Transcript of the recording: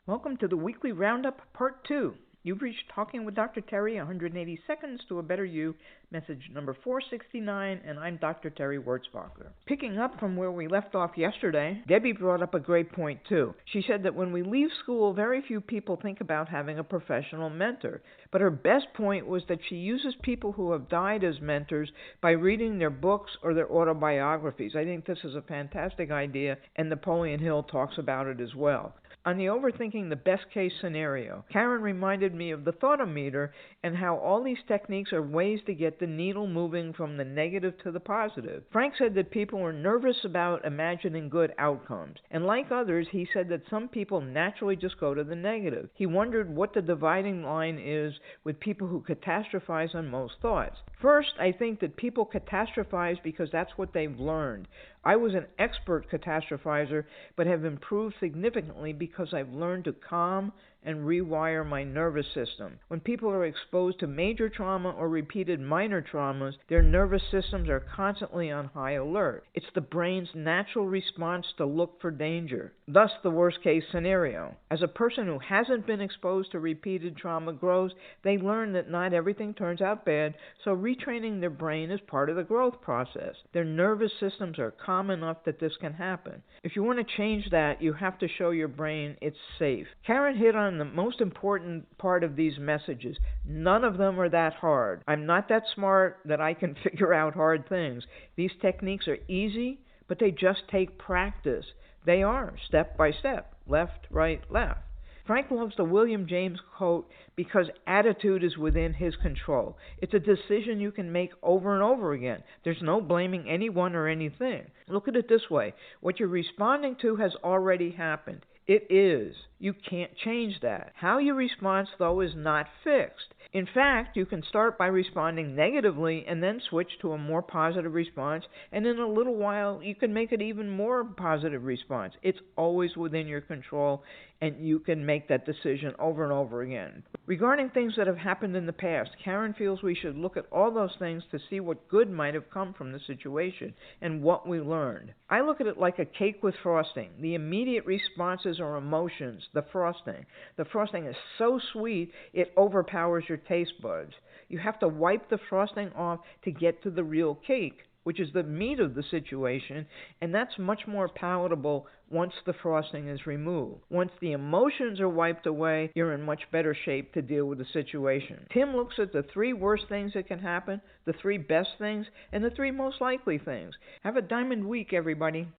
Welcome to the weekly Roundup, Part 2. You've reached Talking with Dr. Terry, 180 Seconds to a Better You, message number 469, and I'm Dr. Terry Wurzbacher. Picking up from where we left off yesterday, Debbie brought up a great point, too. She said that when we leave school, very few people think about having a professional mentor. But her best point was that she uses people who have died as mentors by reading their books or their autobiographies. I think this is a fantastic idea, and Napoleon Hill talks about it as well. On the overthinking the best case scenario, Karen reminded me of the thoughtometer and how all these techniques are ways to get the needle moving from the negative to the positive. Frank said that people were nervous about imagining good outcomes, and like others, he said that some people naturally just go to the negative. He wondered what the dividing line is with people who catastrophize on most thoughts. First, I think that people catastrophize because that's what they've learned. I was an expert catastrophizer, but have improved significantly because I've learned to calm and rewire my nervous system. When people are exposed to major trauma or repeated minor traumas, their nervous systems are constantly on high alert. It's the brain's natural response to look for danger, thus the worst case scenario. As a person who hasn't been exposed to repeated trauma grows, they learn that not everything turns out bad, so retraining their brain is part of the growth process. Their nervous systems are calm enough that this can happen. If you want to change that, you have to show your brain it's safe. Karen hit on the most important part of these messages. None of them are that hard. I'm not that smart that I can figure out hard things. These techniques are easy, but they just take practice. They are, step by step, left, right, left. Frank loves the William James quote because attitude is within his control. It's a decision you can make over and over again. There's no blaming anyone or anything. Look at it this way. What you're responding to has already happened. It is. You can't change that. How you respond, though, is not fixed. In fact, you can start by responding negatively and then switch to a more positive response, and in a little while, you can make it even more positive response. It's always within your control, and you can make that decision over and over again. Regarding things that have happened in the past, Karen feels we should look at all those things to see what good might have come from the situation and what we learned. I look at it like a cake with frosting. The immediate responses are emotions, the frosting. The frosting is so sweet, it overpowers your taste buds. You have to wipe the frosting off to get to the real cake, which is the meat of the situation, and that's much more palatable once the frosting is removed. Once the emotions are wiped away, you're in much better shape to deal with the situation. Tim looks at the 3 worst things that can happen, the 3 best things, and the 3 most likely things. Have a diamond week, everybody.